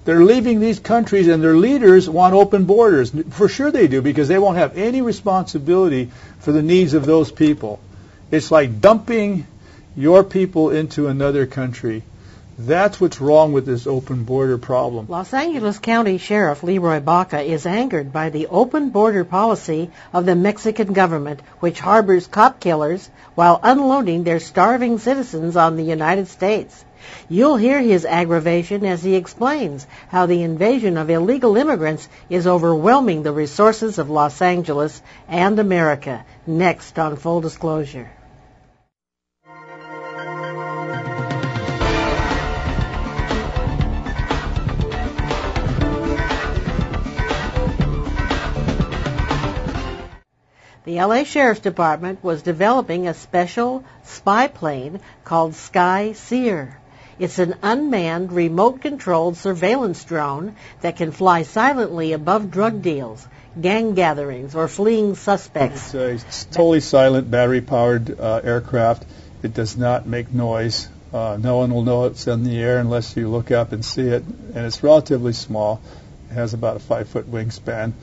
They're leaving these countries, and their leaders want open borders. For sure they do, because they won't have any responsibility for the needs of those people. It's like dumping your people into another country. That's what's wrong with this open border problem. Los Angeles County Sheriff Leroy Baca is angered by the open border policy of the Mexican government, which harbors cop killers while unloading their starving citizens on the United States. You'll hear his aggravation as he explains how the invasion of illegal immigrants is overwhelming the resources of Los Angeles and America. Next on Full Disclosure. The L.A. Sheriff's Department was developing a special spy plane called Sky Seer. It's an unmanned, remote-controlled surveillance drone that can fly silently above drug deals, gang gatherings, or fleeing suspects. It's totally silent, battery-powered aircraft. It does not make noise. No one will know it's in the air unless you look up and see it. And it's relatively small. It has about a 5-foot wingspan.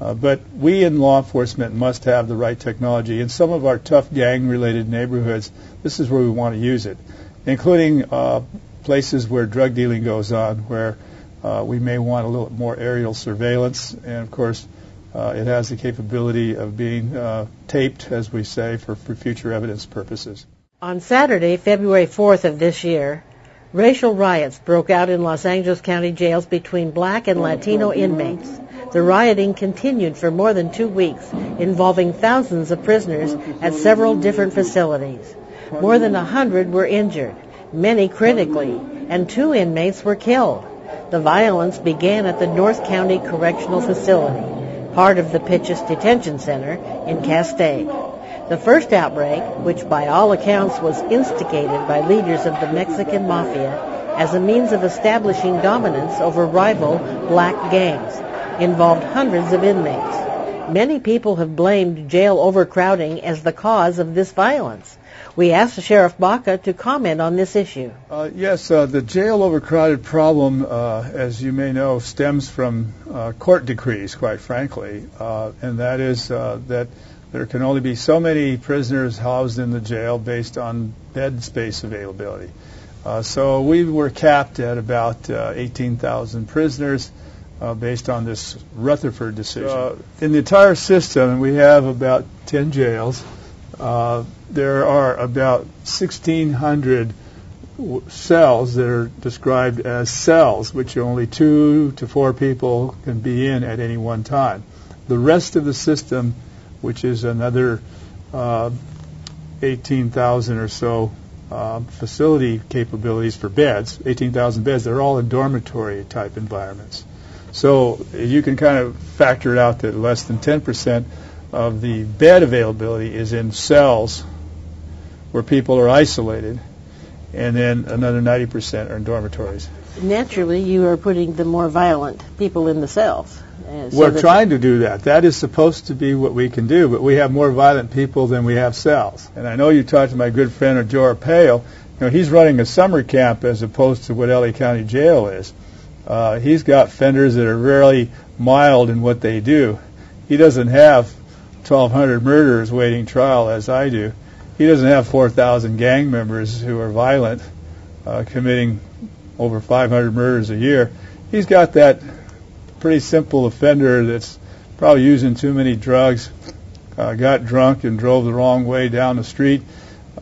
But we in law enforcement must have the right technology. In some of our tough gang-related neighborhoods, this is where we want to use it, including places where drug dealing goes on, where we may want a little more aerial surveillance. And, of course, it has the capability of being taped, as we say, for future evidence purposes. On Saturday, February 4th of this year, racial riots broke out in Los Angeles County jails between black and Latino inmates. The rioting continued for more than 2 weeks, involving thousands of prisoners at several different facilities. More than 100 were injured, many critically, and 2 inmates were killed. The violence began at the North County Correctional Facility, part of the Pitchess Detention Center in Castaic. The first outbreak, which by all accounts was instigated by leaders of the Mexican Mafia as a means of establishing dominance over rival black gangs, involved hundreds of inmates. Many people have blamed jail overcrowding as the cause of this violence. We asked Sheriff Baca to comment on this issue. Yes, the jail overcrowded problem, as you may know, stems from court decrees, quite frankly, and that is that there can only be so many prisoners housed in the jail based on bed space availability. So we were capped at about 18,000 prisoners based on this Rutherford decision. In the entire system, we have about 10 jails. There are about 1,600 cells that are described as cells, which only 2 to 4 people can be in at any one time. The rest of the system, which is another 18,000 or so facility capabilities for beds, 18,000 beds, they're all in dormitory type environments. So you can kind of factor it out that less than 10% of the bed availability is in cells where people are isolated, and then another 90% are in dormitories. Naturally, you are putting the more violent people in the cells. We're trying to do that. That is supposed to be what we can do, but we have more violent people than we have cells. And I know you talked to my good friend Joe Arpaio. He's running a summer camp as opposed to what LA County Jail is. He's got offenders that are really mild in what they do. He doesn't have 1,200 murderers waiting trial as I do. He doesn't have 4,000 gang members who are violent, committing over 500 murders a year. He's got that pretty simple offender that's probably using too many drugs, got drunk and drove the wrong way down the street,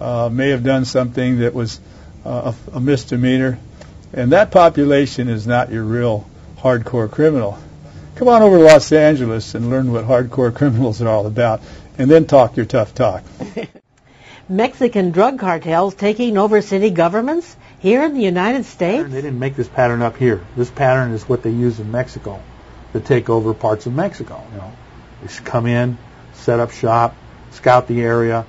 may have done something that was a misdemeanor. And that population is not your real hardcore criminal. Come on over to Los Angeles and learn what hardcore criminals are all about, and then talk your tough talk. Mexican drug cartels taking over city governments here in the United States? They didn't make this pattern up here. This pattern is what they use in Mexico to take over parts of Mexico. They should come in, set up shop, scout the area,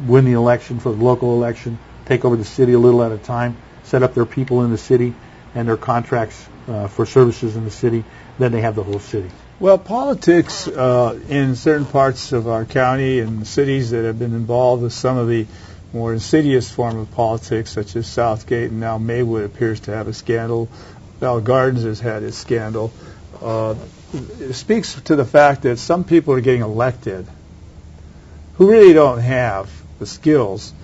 win the election for the local election, take over the city a little at a time, set up their people in the city and their contracts for services in the city. Then they have the whole city. Well, politics in certain parts of our county and cities that have been involved with some of the more insidious form of politics, such as Southgate and now Maywood appears to have a scandal, Val Gardens has had his scandal. It speaks to the fact that some people are getting elected who really don't have the skills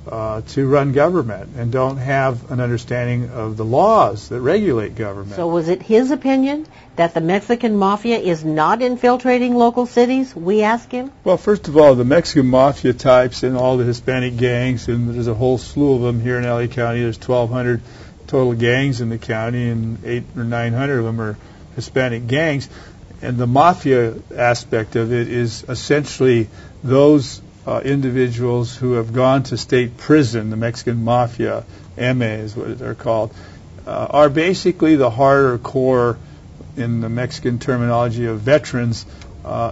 to run government and don't have an understanding of the laws that regulate government. So was it his opinion that the Mexican Mafia is not infiltrating local cities? We ask him. Well, first of all, the Mexican Mafia types and all the Hispanic gangs, and there's a whole slew of them here in LA County. There's 1,200 total gangs in the county, and 800 or 900 of them are Hispanic gangs. And the Mafia aspect of it is essentially those individuals who have gone to state prison, the Mexican Mafia, MA is what they're called, are basically the harder core, in the Mexican terminology, of veterans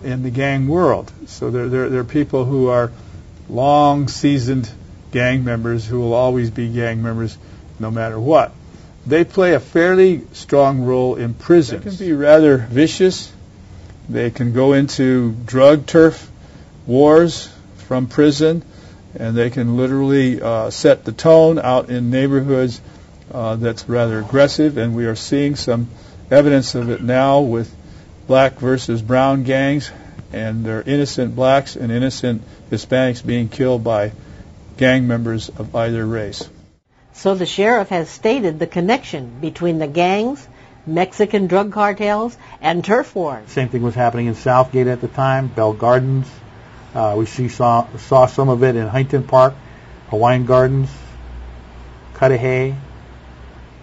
in the gang world. So they're people who are long seasoned gang members who will always be gang members no matter what. They play a fairly strong role in prisons. They can be rather vicious. They can go into drug turf wars from prison, and they can literally set the tone out in neighborhoods that's rather aggressive, and we are seeing some evidence of it now with black versus brown gangs, and there are innocent blacks and innocent Hispanics being killed by gang members of either race. So the sheriff has stated the connection between the gangs, Mexican drug cartels, and turf wars. Same thing was happening in Southgate at the time, Bell Gardens. We saw some of it in Huntington Park, Hawaiian Gardens, Cudahy.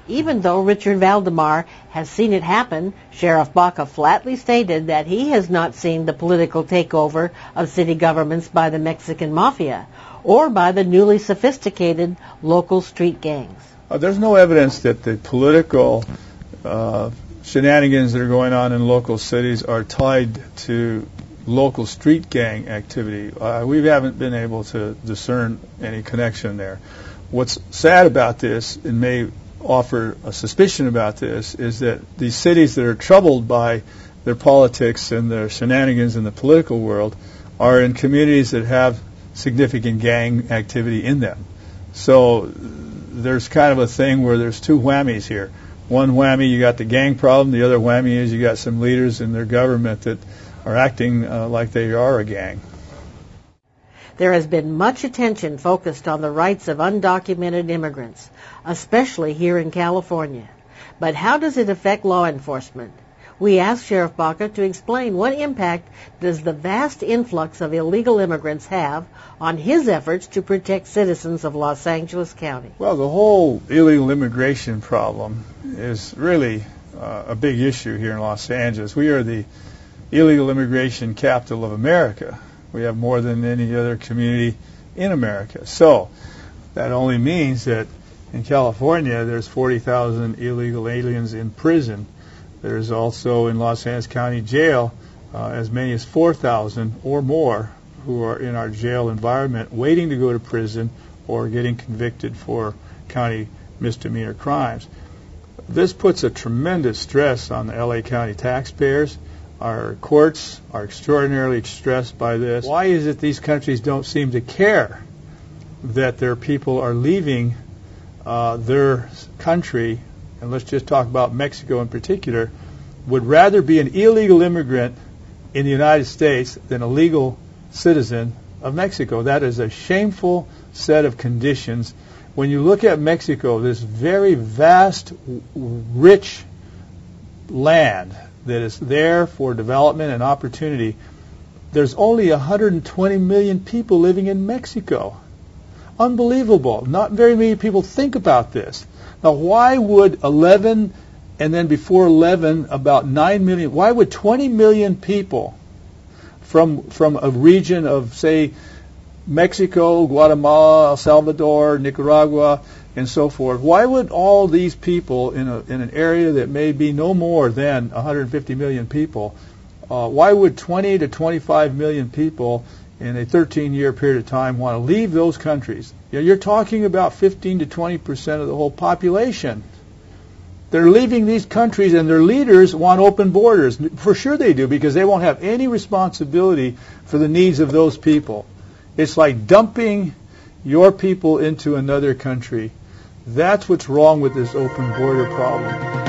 Even though Richard Valdemar has seen it happen, Sheriff Baca flatly stated that he has not seen the political takeover of city governments by the Mexican Mafia or by the newly sophisticated local street gangs. There's no evidence that the political shenanigans that are going on in local cities are tied to local street gang activity. We haven't been able to discern any connection there. What's sad about this, and may offer a suspicion about this, is that these cities that are troubled by their politics and their shenanigans in the political world are in communities that have significant gang activity in them. So there's kind of a thing where there's two whammies here. One whammy, you got the gang problem. The other whammy is you got some leaders in their government that are acting like they are a gang. There has been much attention focused on the rights of undocumented immigrants, especially here in California. But how does it affect law enforcement? We asked Sheriff Baca to explain what impact does the vast influx of illegal immigrants have on his efforts to protect citizens of Los Angeles County. Well, the whole illegal immigration problem is really a big issue here in Los Angeles. We are the illegal immigration capital of America. We have more than any other community in America. So that only means that in California there's 40,000 illegal aliens in prison. There's also in Los Angeles County Jail as many as 4,000 or more who are in our jail environment waiting to go to prison or getting convicted for county misdemeanor crimes. This puts a tremendous stress on the LA County taxpayers. Our courts are extraordinarily stressed by this. Why is it these countries don't seem to care that their people are leaving their country, and let's just talk about Mexico in particular, would rather be an illegal immigrant in the United States than a legal citizen of Mexico? That is a shameful set of conditions. When you look at Mexico, this very vast, rich land that is there for development and opportunity, there's only 120 million people living in Mexico. Unbelievable. Not very many people think about this. Now, why would 11, and then before 11, about 9 million, why would 20 million people from a region of, say, Mexico, Guatemala, El Salvador, Nicaragua, and so forth, why would all these people in an area that may be no more than 150 million people, why would 20 to 25 million people in a 13-year period of time want to leave those countries? You know, you're talking about 15 to 20% of the whole population. They're leaving these countries, and their leaders want open borders. For sure they do, because they won't have any responsibility for the needs of those people. It's like dumping your people into another country. That's what's wrong with this open border problem.